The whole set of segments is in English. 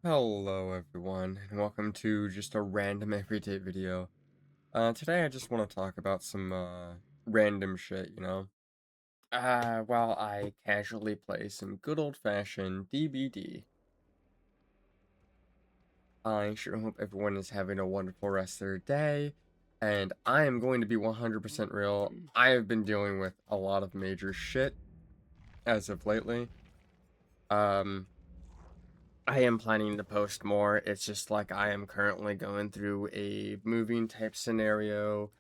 Hello everyone, and welcome to just a random everyday video. Today I just want to talk about some, random shit. While I casually play some good old-fashioned DBD. I sure hope everyone is having a wonderful rest of their day, and I am going to be 100% real. I have been dealing with a lot of major shit as of lately. I am planning to post more. It's just like I am currently going through a moving type scenario.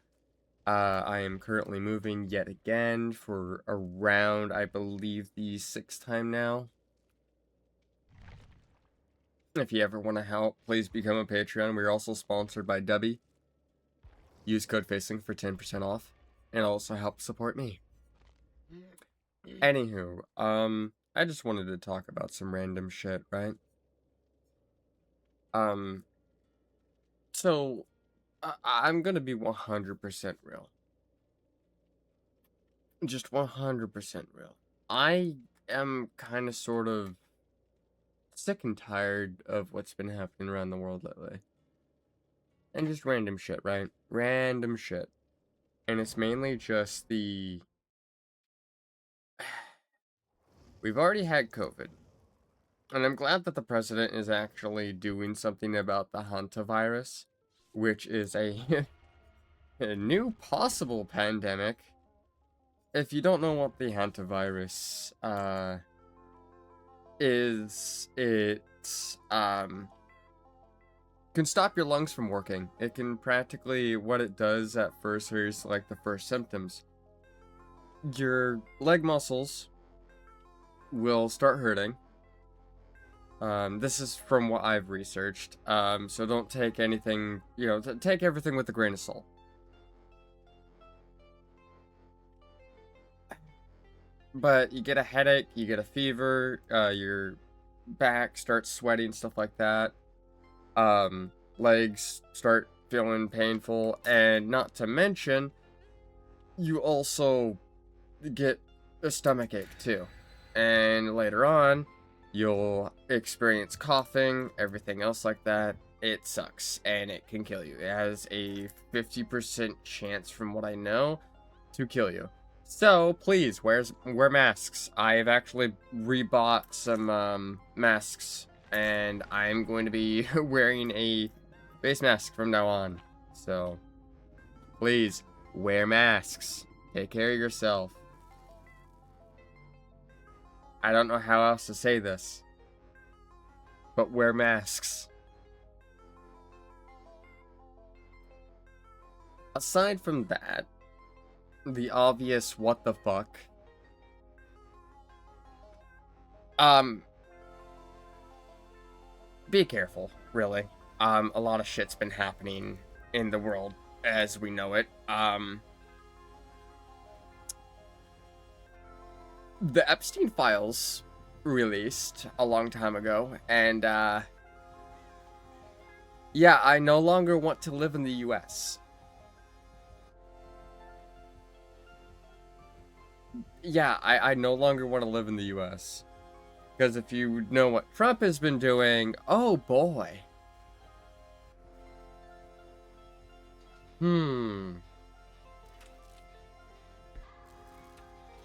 I am currently moving yet again for around, I believe, the sixth time now. If you ever want to help, please become a Patreon. We're also sponsored by Dubby. Use code FACING for 10% off, and also help support me. Anywho, I just wanted to talk about some random shit, right? Um, so I'm gonna be 100% real. Just 100% real. I am kind of sort of sick and tired of what's been happening around the world lately. And just random shit, right? Random shit. And it's mainly just we've already had COVID. And I'm glad that the president is actually doing something about the hantavirus, which is a, a new possible pandemic. If you don't know what the hantavirus, is, it, can stop your lungs from working. It can practically, what it does at first, here's like the first symptoms. Your leg muscles will start hurting. This is from what I've researched. So don't take anything, take everything with a grain of salt. But you get a headache, you get a fever, your back starts sweating, stuff like that. Legs start feeling painful, and not to mention, you also get a stomach ache too. And later on, you'll experience coughing, everything else like that. It sucks, and it can kill you. It has a 50% chance, from what I know, to kill you. So, please, wear masks. I've actually rebought some, masks, and I'm going to be wearing a face mask from now on. So, please, wear masks. Take care of yourself. I don't know how else to say this, but wear masks. Aside from that, the obvious what the fuck. Be careful, really. A lot of shit's been happening in the world as we know it. The Epstein files released a long time ago, and yeah, I no longer want to live in the US. Yeah, I no longer want to live in the US. Because if you know what Trump has been doing, oh boy.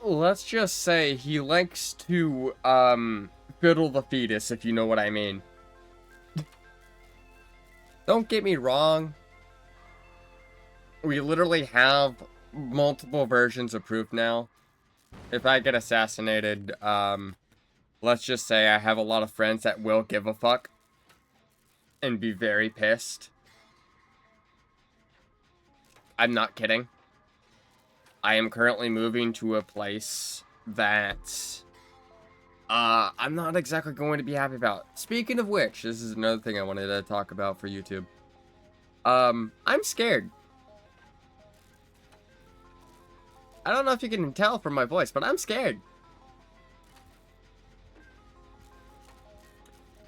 Let's just say he likes to, fiddle the fetus, if you know what I mean. Don't get me wrong. We literally have multiple versions of proof now. If I get assassinated, let's just say I have a lot of friends that will give a fuck and be very pissed. I'm not kidding. I am currently moving to a place that I'm not exactly going to be happy about. Speaking of which, this is another thing I wanted to talk about for YouTube. I'm scared. I don't know if you can tell from my voice, but I'm scared.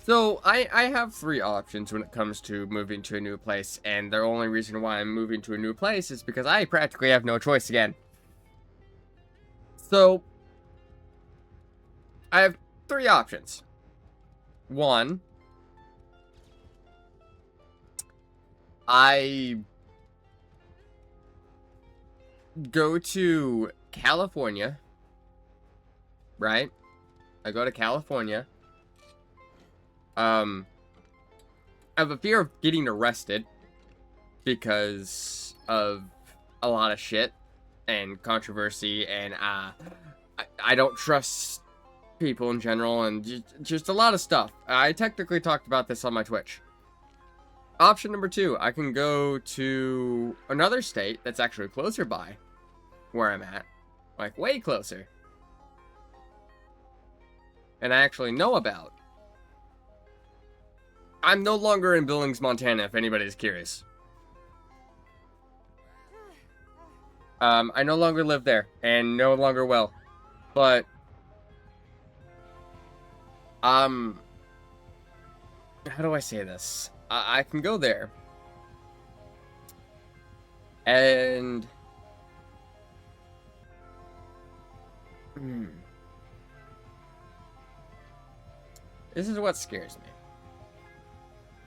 So, I have three options when it comes to moving to a new place, and the only reason why I'm moving to a new place is because I practically have no choice again. So, I have three options. One, I go to California, right? I go to California. I have a fear of getting arrested because of a lot of shit and controversy, and I don't trust people in general, and just a lot of stuff. I technically talked about this on my Twitch. Option number 2, I can go to another state that's actually closer by where I'm at. Like, way closer. And I actually know about. I'm no longer in Billings, Montana, if anybody's curious. I no longer live there, and no longer will. But, how do I say this? I can go there. And... This is what scares me.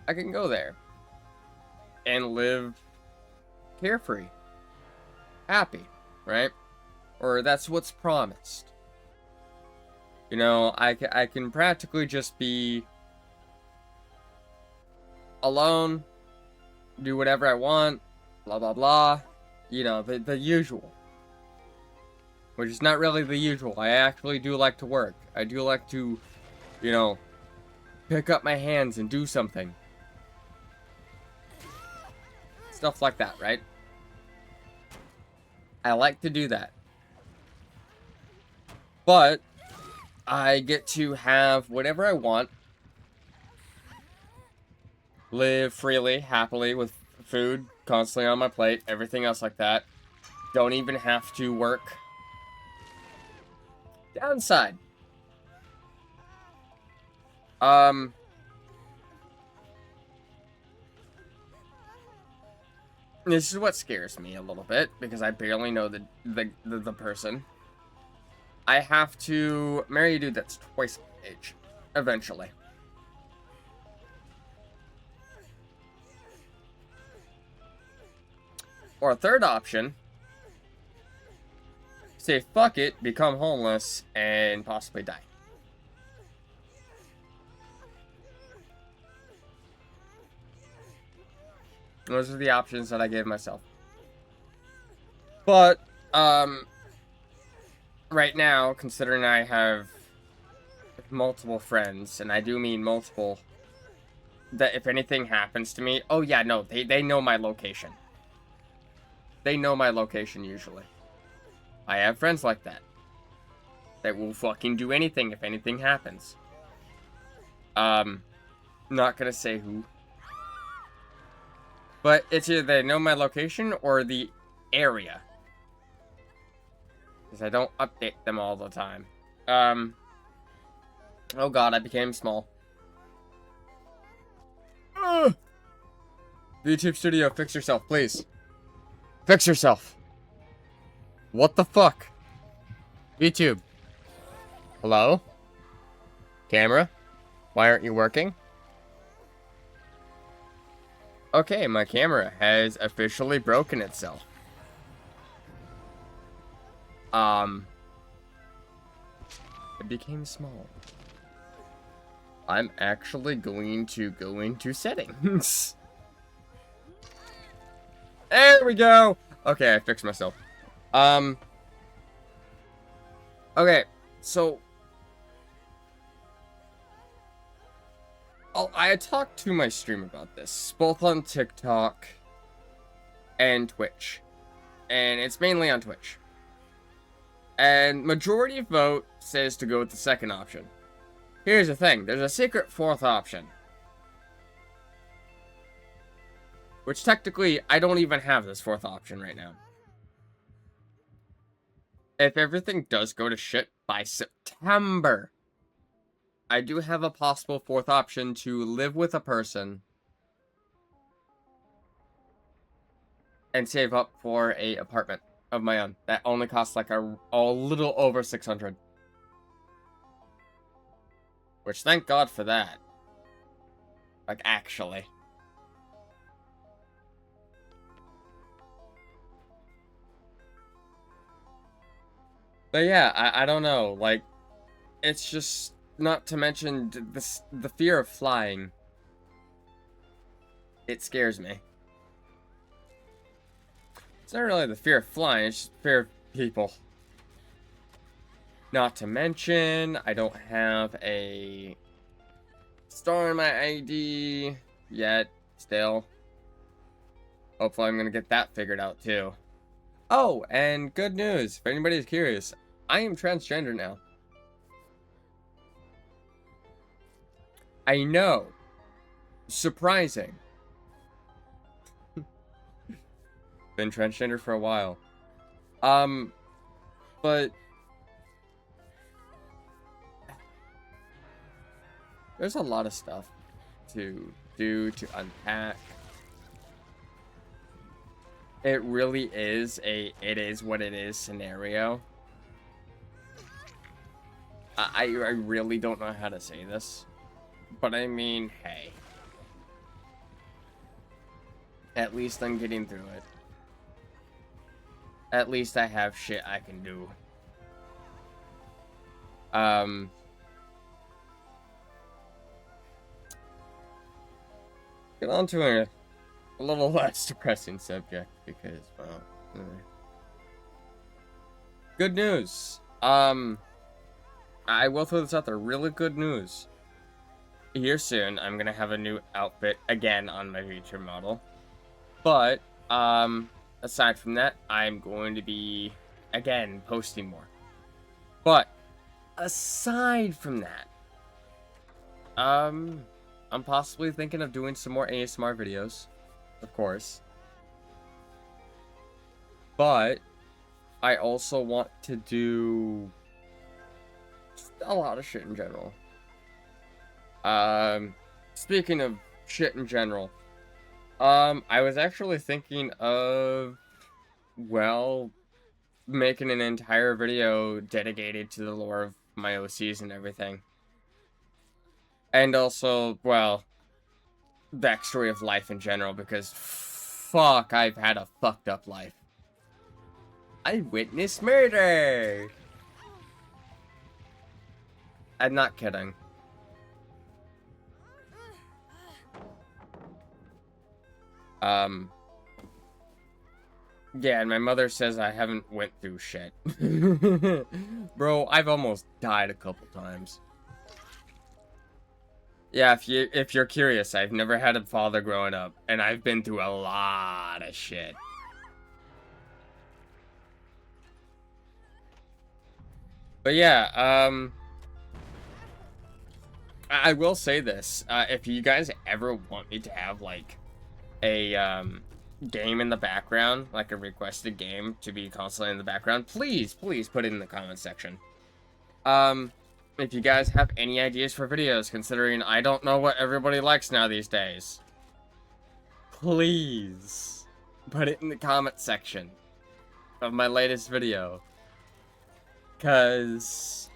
I can go there and live carefree, happy, right? Or that's what's promised. You know, I can practically just be alone, do whatever I want, blah, blah, blah. You know, the usual. Which is not really the usual. I actually do like to work. I do like to, you know, pick up my hands and do something. Stuff like that, right? I like to do that. But I get to have whatever I want. Live freely, happily, with food constantly on my plate, everything else like that. Don't even have to work. Downside. This is what scares me a little bit, because I barely know the person. I have to marry a dude that's twice my age, eventually. Or a third option, say fuck it, become homeless, and possibly die. Those are the options that I gave myself. But, right now, considering I have multiple friends, and I do mean multiple, that if anything happens to me, oh yeah, no, they know my location. They know my location usually. I have friends like that. That will fucking do anything if anything happens. Not gonna say who. But it's either they know my location or the area. Because I don't update them all the time. Oh god, I became small. YouTube Studio, fix yourself, please. Fix yourself. What the fuck? YouTube. Hello? Camera? Why aren't you working? Okay, my camera has officially broken itself. It became small. I'm actually going to go into settings. There we go! Okay, I fixed myself. Okay, so... I talked to my stream about this, both on TikTok and Twitch. And it's mainly on Twitch. And majority vote says to go with the second option. Here's the thing, there's a secret fourth option. Which technically, I don't even have this fourth option right now. If everything does go to shit by September, I do have a possible fourth option to live with a person and save up for a apartment of my own that only costs like a little over 600. Which, thank God for that. Like, actually. But yeah, I don't know. Like, it's just not to mention the fear of flying. It scares me. It's not really the fear of flying, it's just the fear of people. Not to mention, I don't have a star in my ID yet, still. Hopefully I'm gonna get that figured out too. Oh, and good news, if anybody's curious, I am transgender now. I know. Surprising. Been transgender for a while. But there's a lot of stuff to do, to unpack. It really is a it is what it is scenario. I really don't know how to say this. But I mean, hey. At least I'm getting through it. At least I have shit I can do. Get on to a little less depressing subject because, well, good news. I will throw this out there. Really good news. Here soon, I'm gonna have a new outfit again on my VTuber model. But, aside from that, I'm going to be, again, posting more. But, aside from that, I'm possibly thinking of doing some more ASMR videos, of course. But, I also want to do just a lot of shit in general. Speaking of shit in general, I was actually thinking of, well, making an entire video dedicated to the lore of my OCs and everything. And also, well, backstory of life in general, because fuck, I've had a fucked up life. I witnessed murder! I'm not kidding. Yeah, and my mother says I haven't went through shit. Bro, I've almost died a couple times. Yeah, if you're curious, I've never had a father growing up, and I've been through a lot of shit. But yeah, I will say this, if you guys ever want me to have, like, a, game in the background, like a requested game to be constantly in the background, please put it in the comment section. If you guys have any ideas for videos, considering I don't know what everybody likes now these days, please put it in the comment section of my latest video. Because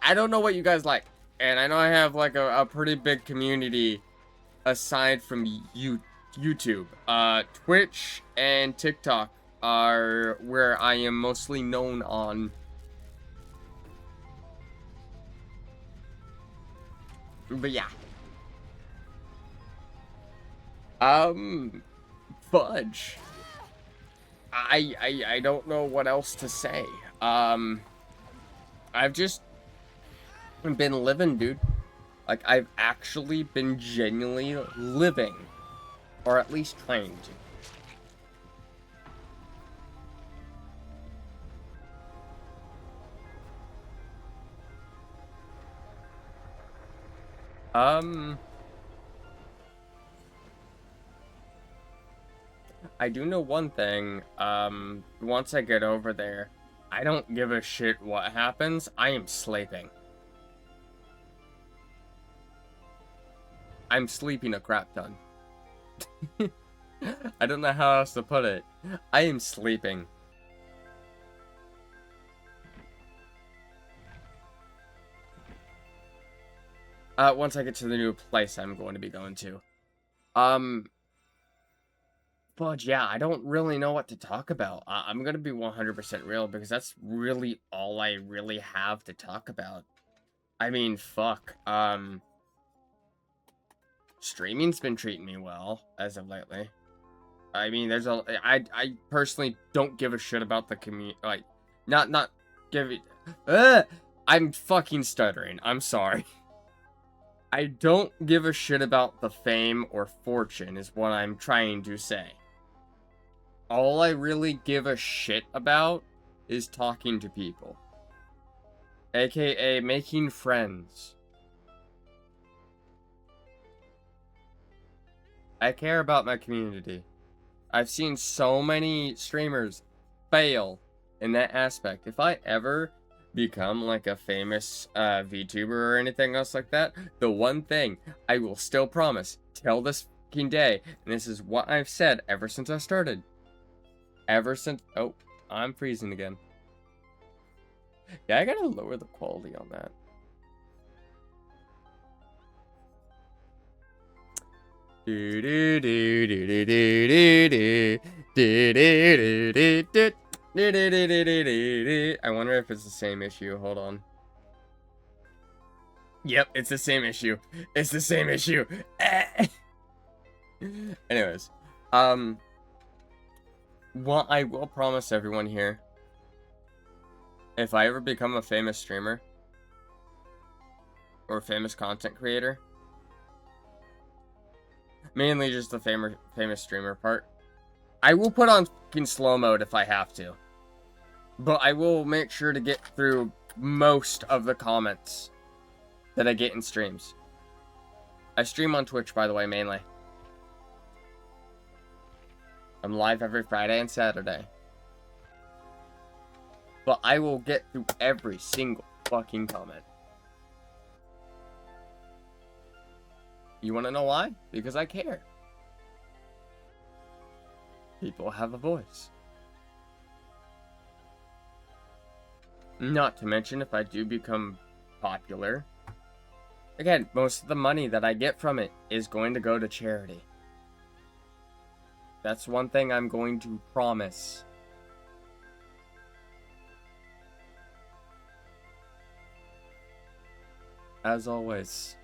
I don't know what you guys like. And I know I have like a pretty big community aside from YouTube. Twitch and TikTok are where I am mostly known on. But yeah. Fudge. I don't know what else to say. I've just been living, dude. Like, I've actually been genuinely living. Or at least trying to. I do know one thing, once I get over there, I don't give a shit what happens, I am sleeping. I'm sleeping a crap ton. I don't know how else to put it. I am sleeping. Once I get to the new place I'm going to be going to. But yeah, I don't really know what to talk about. I'm gonna be 100% real because that's really all I really have to talk about. I mean, fuck. Streaming's been treating me well as of lately. I mean, I personally don't give a shit about the community. Like, not give it. I'm fucking stuttering. I'm sorry. I don't give a shit about the fame or fortune, is what I'm trying to say. All I really give a shit about is talking to people, aka making friends. I care about my community. I've seen so many streamers fail in that aspect. If I ever become like a famous VTuber or anything else like that, the one thing I will still promise till this fucking day, and this is what I've said ever since I started. Oh, I'm freezing again. Yeah, I gotta lower the quality on that. I wonder if it's the same issue. Hold on. Yep, it's the same issue. It's the same issue. Anyways, what I will promise everyone here, if I ever become a famous streamer or famous content creator, mainly just the famous streamer part, I will put on fucking slow mode if I have to. But I will make sure to get through most of the comments that I get in streams. I stream on Twitch, by the way, mainly. I'm live every Friday and Saturday. But I will get through every single fucking comment. You want to know why? Because I care. People have a voice. Not to mention, if I do become popular, again, most of the money that I get from it is going to go to charity. That's one thing I'm going to promise. As always.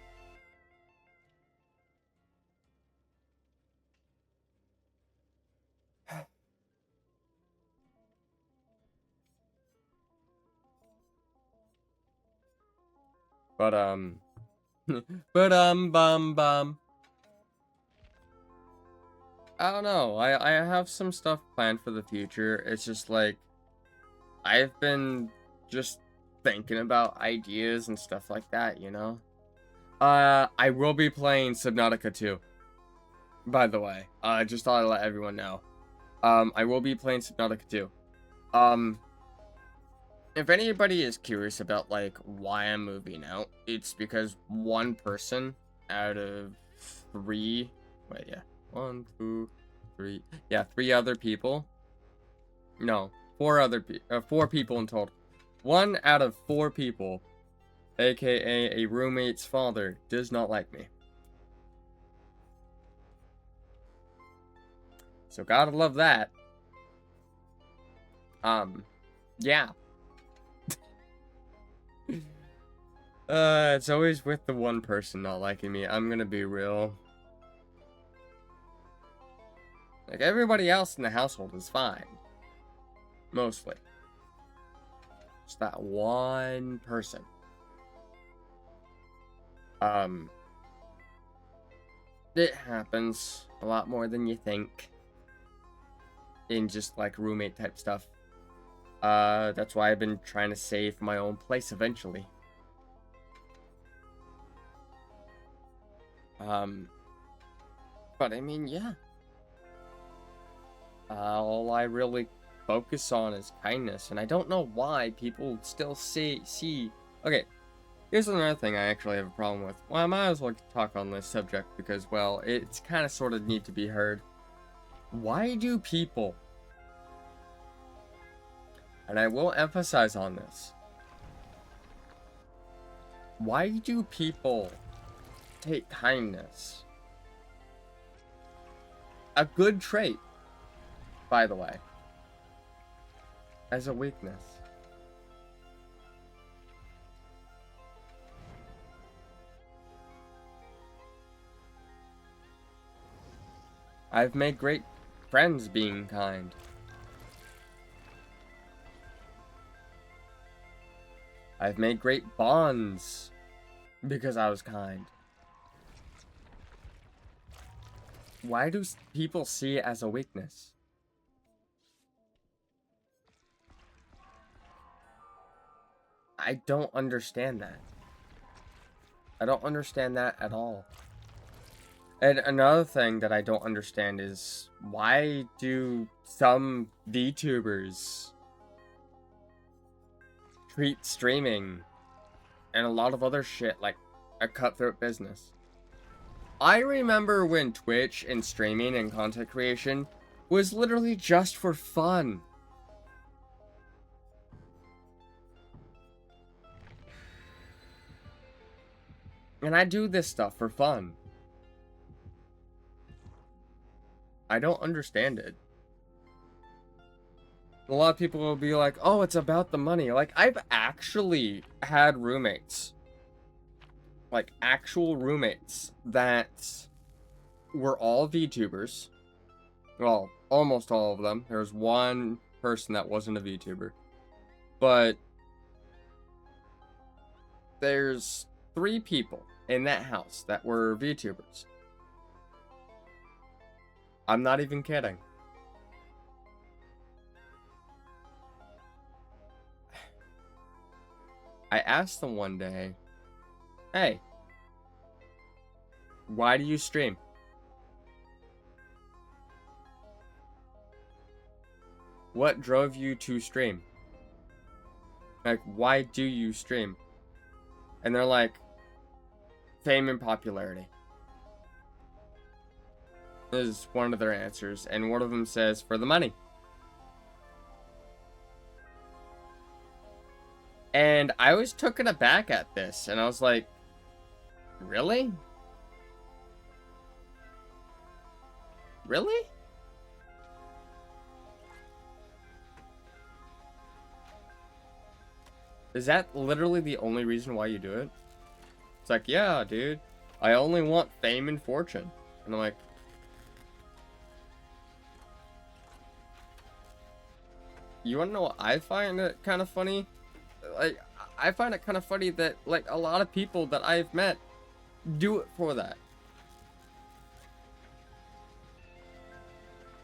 But, bum. I don't know. I have some stuff planned for the future. It's just like, I've been just thinking about ideas and stuff like that, you know? I will be playing Subnautica 2. By the way, just thought I'd let everyone know. I will be playing Subnautica 2. If anybody is curious about, like, why I'm moving out, it's because one person out of 3... Wait, yeah. 1, 2, 3... Yeah, 3 other people. No, 4 people in total. 1 out of 4 people, aka a roommate's father, does not like me. So gotta love that. Yeah. It's always with the one person not liking me. I'm gonna be real. Like, everybody else in the household is fine. Mostly. Just that one person. It happens a lot more than you think. In just, like, roommate type stuff. That's why I've been trying to save my own place eventually. But I mean, yeah. All I really focus on is kindness, and I don't know why people still see... Okay, here's another thing I actually have a problem with. Well, I might as well talk on this subject because, well, it's kind of sort of need to be heard. Why do people... And I will emphasize on this. Why do people take kindness, a good trait, by the way, as a weakness. I've made great friends being kind. I've made great bonds because I was kind. Why do people see it as a weakness? I don't understand that. I don't understand that at all. And another thing that I don't understand is, why do some VTubers treat streaming and a lot of other shit like a cutthroat business? I remember when Twitch and streaming and content creation was literally just for fun. And I do this stuff for fun. I don't understand it. A lot of people will be like, oh, it's about the money. Like, I've actually had roommates. Like, actual roommates that were all VTubers. Well, almost all of them. There was one person that wasn't a VTuber. But there's 3 people in that house that were VTubers. I'm not even kidding. I asked them one day, hey, why do you stream? What drove you to stream? Like, why do you stream? And they're like, fame and popularity. Is one of their answers, and one of them says, for the money. And I was taken aback at this, and I was like, really? Really? Is that literally the only reason why you do it? It's like, yeah, dude, I only want fame and fortune. And I'm like, you wanna know what I find it kind of funny? Like, I find it kind of funny that, like, a lot of people that I've met do it for that.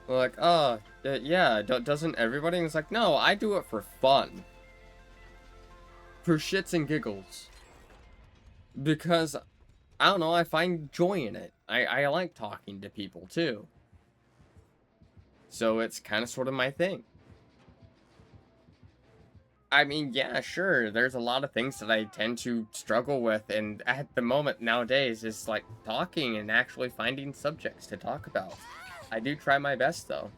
They're like, oh, yeah, doesn't everybody? And it's like, no, I do it for fun. For shits and giggles. Because, I don't know, I find joy in it. I like talking to people, too. So it's kind of sort of my thing. I mean, yeah, sure, there's a lot of things that I tend to struggle with, and at the moment nowadays is like talking and actually finding subjects to talk about. I do try my best, though.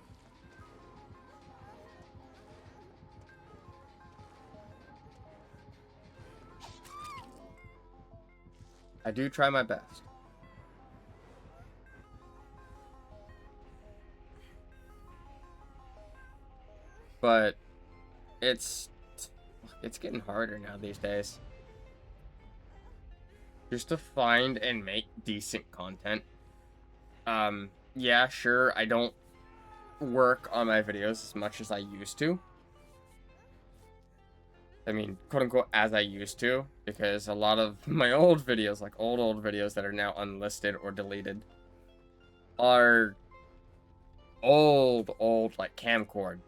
I do try my best. But it's getting harder now these days. Just to find and make decent content. Yeah, sure, I don't work on my videos as much as I used to. I mean, quote-unquote, as I used to, because a lot of my old videos, like old videos that are now unlisted or deleted, are old, like, camcord.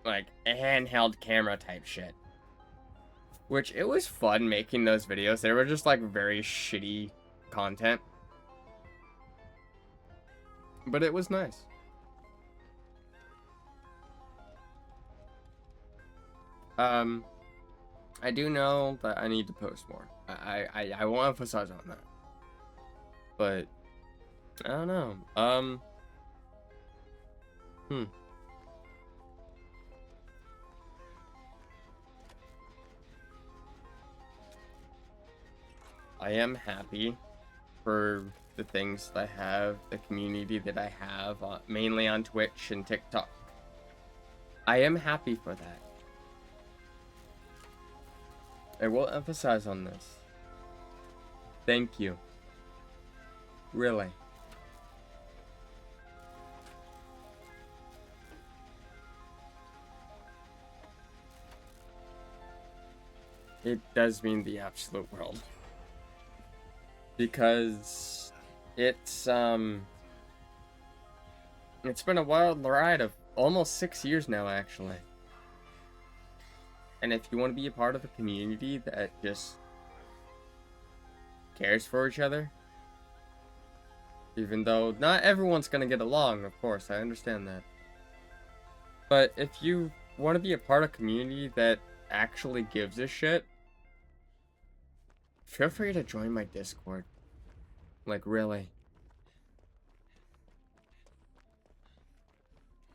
Like, a handheld camera type shit. Which, it was fun making those videos. They were just, like, very shitty content. But it was nice. I do know that I need to post more. I won't emphasize on that. But, I don't know. I am happy for the things that I have, the community that I have, mainly on Twitch and TikTok. I am happy for that. I will emphasize on this. Thank you. Really. It does mean the absolute world. Because it's been a wild ride of almost 6 years now, actually. And if you want to be a part of a community that just cares for each other, even though not everyone's gonna get along, of course, I understand that. But if you want to be a part of a community that actually gives a shit, feel free to join my Discord. Like, really.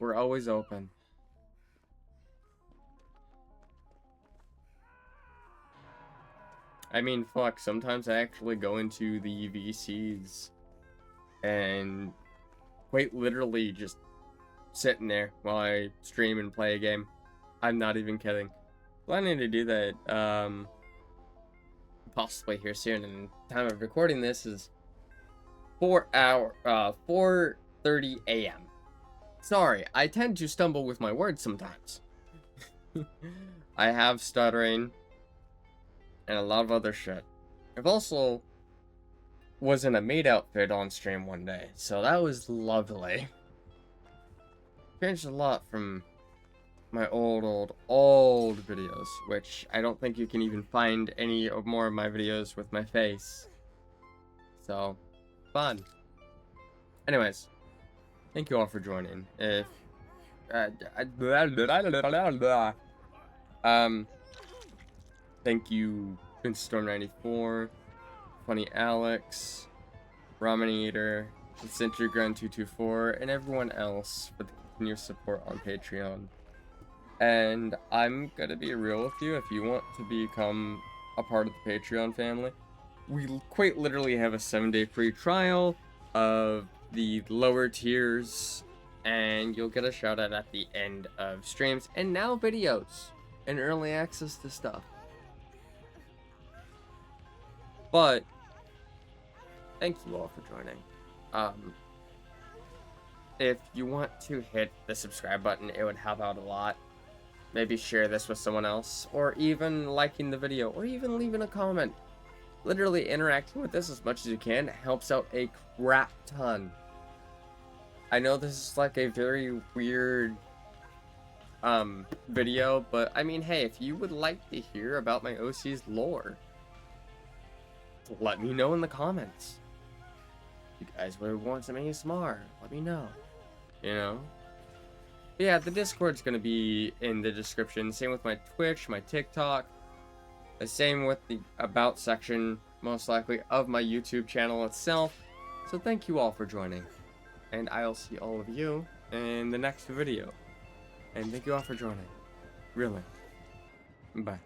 We're always open. I mean, fuck, sometimes I actually go into the VCs and quite literally just sitting there while I stream and play a game. I'm not even kidding. Planning to do that, possibly here soon, and the time of recording this is 4:30 a.m. Sorry, I tend to stumble with my words sometimes. I have stuttering and a lot of other shit. I've also was in a maid outfit on stream one day, so that was lovely. Changed a lot from my old videos, which I don't think you can even find any of more of my videos with my face. So, fun. Anyways, thank you all for joining. If thank you, Storm94, Funny Alex, Ramen Eater, Century Grunt 224, and everyone else for the continued support on Patreon. And I'm gonna be real with you. If you want to become a part of the Patreon family, we quite literally have a 7-day free trial of the lower tiers, and you'll get a shout out at the end of streams and now videos and early access to stuff. But thank you all for joining. If you want to hit the subscribe button, it would help out a lot. Maybe share this with someone else, or even liking the video, or even leaving a comment. Literally interacting with this as much as you can helps out a crap ton. I know this is like a very weird video, but I mean, hey, if you would like to hear about my OC's lore, let me know in the comments. If you guys would want some ASMR, let me know. You know? But yeah, the Discord's gonna be in the description. Same with my Twitch, my TikTok. The same with the About section, most likely, of my YouTube channel itself. So thank you all for joining. And I'll see all of you in the next video. And thank you all for joining. Really. Bye.